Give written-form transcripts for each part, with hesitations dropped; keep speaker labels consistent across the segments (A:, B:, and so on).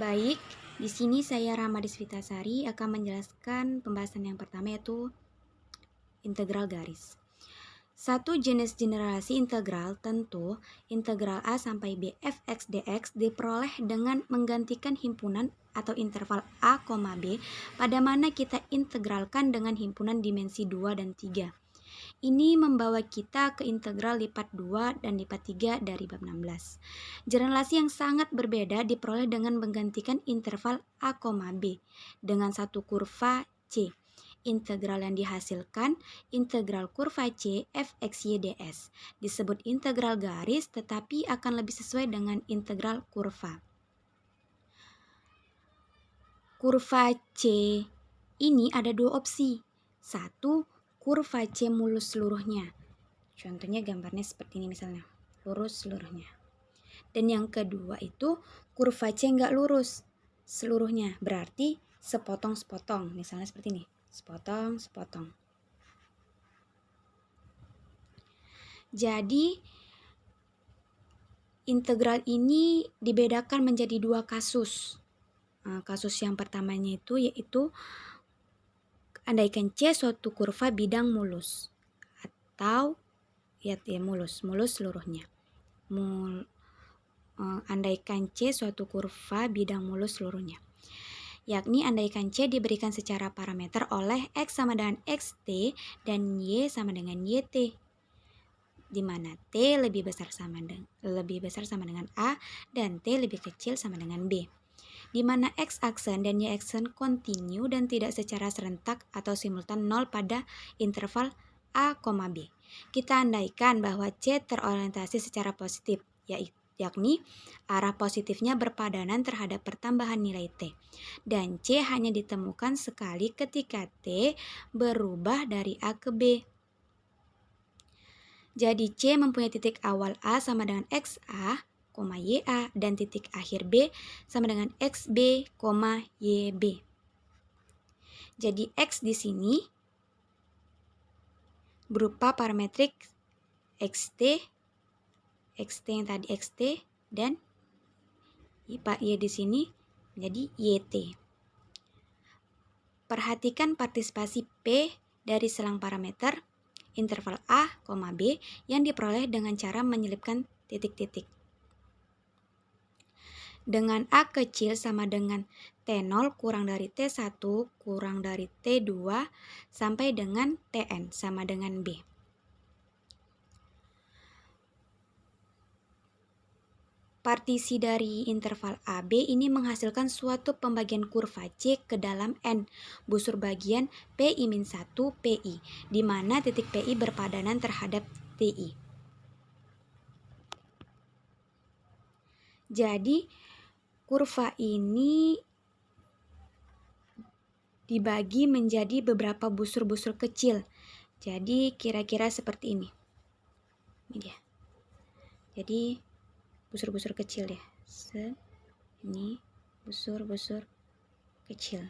A: Baik, di sini saya Rama Desvitasari akan menjelaskan pembahasan yang pertama yaitu integral garis. Satu jenis generasi integral tentu integral A sampai B fx dx diperoleh dengan menggantikan himpunan atau interval A, B pada mana kita integralkan dengan himpunan dimensi 2 dan 3. Ini membawa kita ke integral lipat 2 dan lipat 3 dari bab 16. Generasi yang sangat berbeda diperoleh dengan menggantikan interval A, B dengan satu kurva C. Integral yang dihasilkan, integral kurva C fxy ds, disebut integral garis tetapi akan lebih sesuai dengan integral kurva. Kurva C ini ada dua opsi. Satu, kurva C mulus seluruhnya. Contohnya gambarnya seperti ini misalnya, lurus seluruhnya. Dan yang kedua itu kurva C nggak lurus seluruhnya, berarti sepotong-sepotong, misalnya seperti ini, sepotong-sepotong. Jadi integral ini dibedakan menjadi dua kasus. Kasus yang pertamanya itu yaitu andaikan C suatu kurva bidang mulus atau ya mulus seluruhnya. Andaikan C suatu kurva bidang mulus seluruhnya. Yakni andaikan C diberikan secara parameter oleh X sama dengan XT dan Y sama dengan YT, di mana T lebih besar sama dengan A dan T lebih kecil sama dengan B, di mana X aksen dan Y aksen kontinu dan tidak secara serentak atau simultan 0 pada interval A, B. Kita andaikan bahwa C terorientasi secara positif, yakni arah positifnya berpadanan terhadap pertambahan nilai T, dan C hanya ditemukan sekali ketika T berubah dari A ke B. Jadi C mempunyai titik awal A sama dengan XA, YA, dan titik akhir B sama dengan XB, YB. Jadi X di sini berupa parametrik XT yang tadi XT, dan Y di sini menjadi YT. Perhatikan partisipasi P dari selang parameter interval A, B yang diperoleh dengan cara menyelipkan titik-titik. Dengan A kecil sama dengan T0 kurang dari T1 kurang dari T2 sampai dengan Tn sama dengan B. Partisi dari interval AB ini menghasilkan suatu pembagian kurva C ke dalam N busur bagian PI-1 PI, di mana titik PI berpadanan terhadap TI. Jadi kurva ini dibagi menjadi beberapa busur-busur kecil. Jadi kira-kira seperti ini. Ini dia. Jadi busur-busur kecil ya. Ini busur-busur kecil.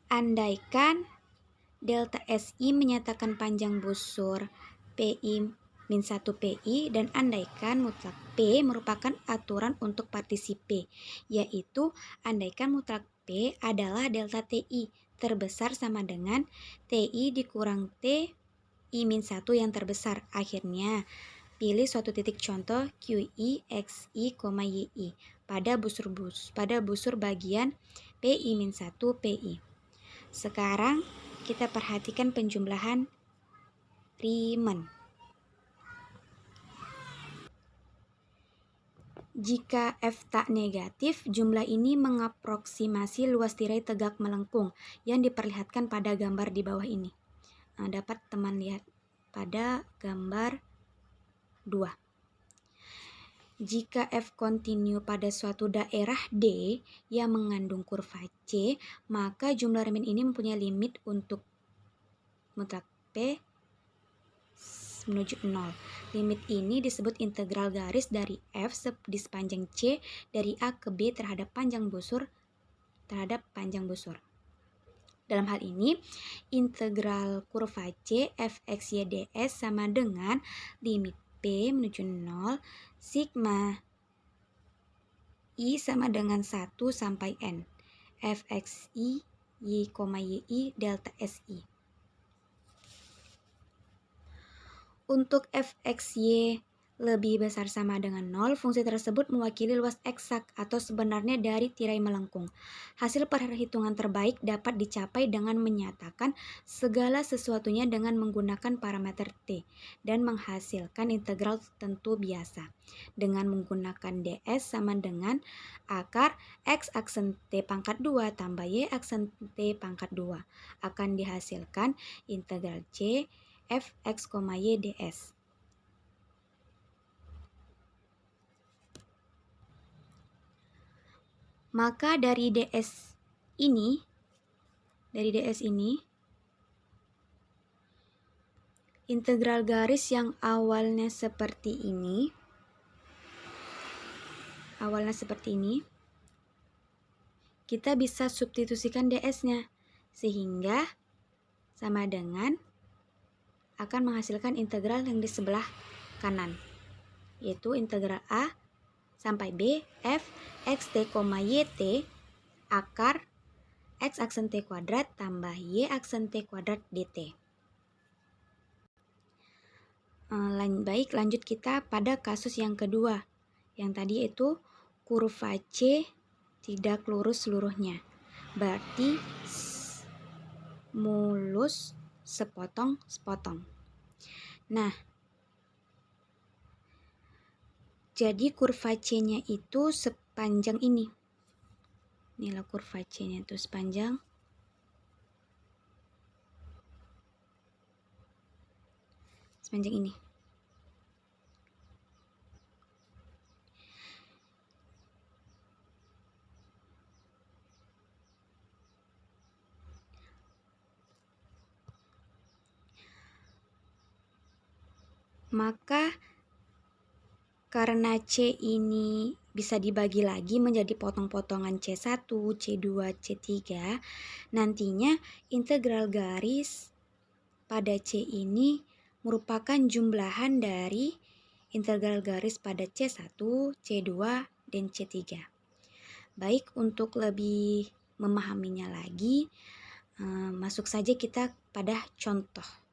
A: Andaikan delta SI menyatakan panjang busur PI-1 PI dan andaikan mutlak P merupakan aturan untuk partisi P, yaitu andaikan mutlak P adalah delta TI terbesar sama dengan TI dikurang TI-1 yang terbesar. Akhirnya, pilih suatu titik contoh QI, XI, YI pada busur bagian PI-1 PI. Sekarang kita perhatikan penjumlahan Riemann. Jika F tak negatif, jumlah ini mengaproksimasi luas tirai tegak melengkung yang diperlihatkan pada gambar di bawah ini. Dapat teman lihat pada gambar 2. Jika F kontinu pada suatu daerah D yang mengandung kurva C, maka jumlah Riemann ini mempunyai limit untuk mutlak P menuju 0. Limit ini disebut integral garis dari F di sepanjang C dari A ke B terhadap panjang busur. Dalam hal ini, integral kurva C fx y ds sama dengan limit P menuju 0 sigma I sama dengan 1 sampai N fxi y, yi delta si. Untuk fxy lebih besar sama dengan 0, fungsi tersebut mewakili luas eksak atau sebenarnya dari tirai melengkung. Hasil perhitungan terbaik dapat dicapai dengan menyatakan segala sesuatunya dengan menggunakan parameter T dan menghasilkan integral tentu biasa. Dengan menggunakan ds sama dengan akar x aksen T pangkat 2 tambah y aksen T pangkat 2 akan dihasilkan integral C fx, y ds. Maka dari ds ini, integral garis yang awalnya seperti ini, kita bisa substitusikan ds-nya, sehingga sama dengan akan menghasilkan integral yang di sebelah kanan, yaitu integral a sampai b f x t, yt akar x aksen t kuadrat tambah y aksen t kuadrat dt. Baik, lanjut kita pada kasus yang kedua. Yang tadi itu kurva C tidak lurus seluruhnya. Berarti mulus sepotong-sepotong. Nah, jadi kurva C-nya itu sepanjang ini. Inilah kurva C-nya itu sepanjang ini. Maka karena C ini bisa dibagi lagi menjadi potong-potongan C1, C2, C3, nantinya integral garis pada C ini merupakan jumlahan dari integral garis pada C1, C2, dan C3. Baik, untuk lebih memahaminya lagi, masuk saja kita pada contoh.